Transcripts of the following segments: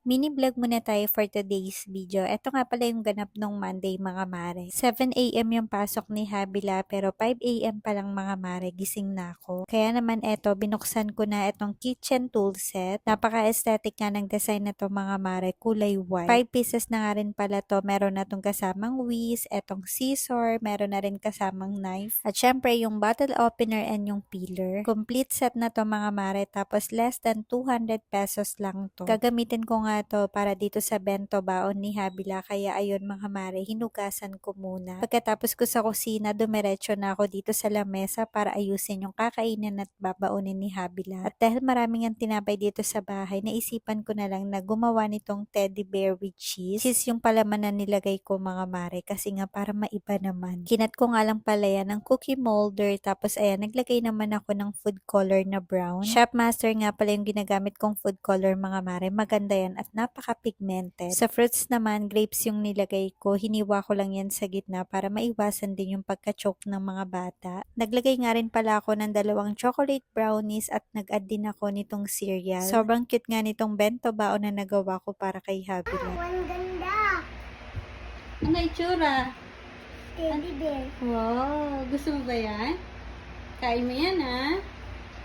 Mini vlog muna tayo for today's video. Ito nga pala yung ganap nung Monday mga mare. 7 AM yung pasok ni Habila pero 5 AM pa lang mga mare gising na ako. Kaya naman eto binuksan ko na itong kitchen tool set. Napaka-aesthetic nga ng design na to mga mare, kulay white. 5 pieces na nga rin pala to. Meron na tong kasamang whisk, etong scissor, meron na rin kasamang knife. At syempre yung bottle opener and yung peeler. Complete set na to mga mare tapos less than 200 pesos lang to. Gagamitin ko nga to para dito sa bento baon ni Habila kaya ayun mga mare, hinugasan ko muna. Pagkatapos ko sa kusina, dumiretso na ako dito sa lamesa para ayusin yung kakainin at babaonin ni Habila. At dahil maraming ang tinapay dito sa bahay, naisipan ko na lang na gumawa nitong teddy bear with cheese. Cheese yung palaman na nilagay ko mga mare kasi nga para maiba naman. Kinat ko nga lang pala yan ng cookie molder tapos ayan, naglagay naman ako ng food color na brown. Shopmaster nga pala yung ginagamit kong food color mga mare, maganda yan at napaka-pigmented. Sa fruits naman, grapes yung nilagay ko. Hiniwa ko lang yan sa gitna para maiwasan din yung pagka-choke ng mga bata. Naglagay nga rin pala ako ng 2 chocolate brownies at nag-add din ako nitong cereal. Sobrang cute nga nitong bento baon na nagawa ko para kay Habila. Ang ganda! Ano itsura? Teddy bear. Wow! Gusto mo ba yan? Kain mo yan ha?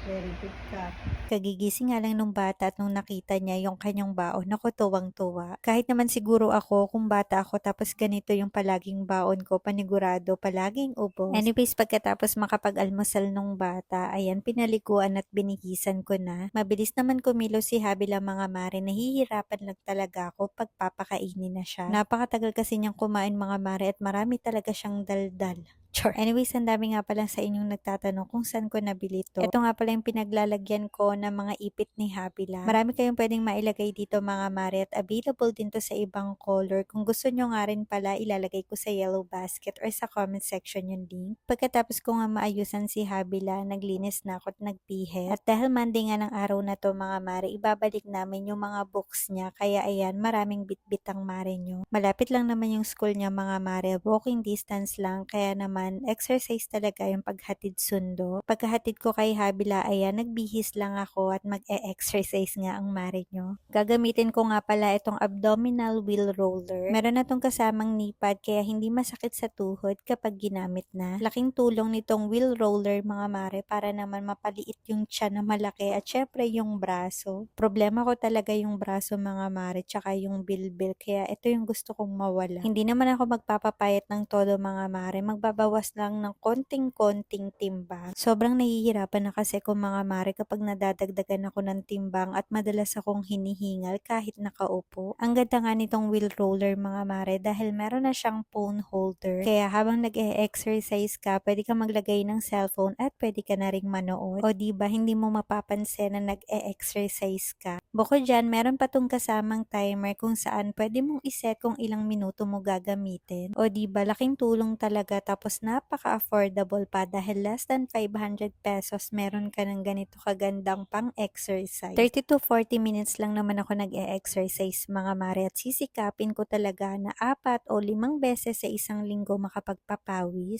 Very good ka. Kagigising nga lang nung bata at nung nakita niya yung kanyang baon, ako tuwang-tuwa. Kahit naman siguro ako, kung bata ako tapos ganito yung palaging baon ko, panigurado, palaging ubos. Anyways, pagkatapos makapag-almusal nung bata, ayan, pinaliguan at binihisan ko na. Mabilis naman kumilos si Habila mga mare, nahihirapan lang talaga ako pag papakainin na siya. Napakatagal kasi niyang kumain mga mare at marami talaga siyang daldal. Sure. Anyways, ang dami nga pala sa inyong nagtatanong kung saan ko nabili to. Ito nga pala yung pinaglalagyan ko ng mga ipit ni Habila. Marami kayong pwedeng mailagay dito mga mare at available din to sa ibang color. Kung gusto nyo nga rin pala, ilalagay ko sa yellow basket or sa comment section yung link. Pagkatapos ko nga maayusan si Habila, naglinis na ako at nagpihit. At dahil Monday nga ng araw na to mga mare, ibabalik namin yung mga books niya. Kaya ayan, maraming bitbit ang mare nyo. Malapit lang naman yung school niya mga mare. Walking distance lang. Kaya naman, exercise talaga yung paghatid sundo. Pagkahatid ko kay Habila, ayan, nagbihis lang ako at mag-e-exercise nga ang mare nyo. Gagamitin ko nga pala itong abdominal wheel roller. Meron na tong kasamang knee pad kaya hindi masakit sa tuhod kapag ginamit na. Laking tulong nitong wheel roller mga mare para naman mapaliit yung tiyan na malaki at syempre yung braso. Problema ko talaga yung braso mga mare tsaka yung bilbil kaya ito yung gusto kong mawala. Hindi naman ako magpapapayat ng todo mga mare, magbabawas lang ng konting-konting timbang. Sobrang nahihirapan na kasi ko mga mare kapag nadadagdagan ako ng timbang at madalas akong hinihingal kahit nakaupo. Ang ganda nga nitong wheel roller mga mare dahil meron na siyang phone holder. Kaya habang nag-e-exercise ka, pwede ka maglagay ng cellphone at pwede ka na ring manood. O diba, hindi mo mapapansin na nag-e-exercise ka. Bukod dyan, meron pa tong kasamang timer kung saan pwede mong iset kung ilang minuto mo gagamitin. O diba, laking tulong talaga tapos napaka-affordable pa dahil less than 500 pesos meron ka ng ganito kagandang pang-exercise. 30 to 40 minutes lang naman ako nag-e-exercise mga mare at sisikapin ko talaga na 4 o 5 beses sa isang linggo makapagpapawis.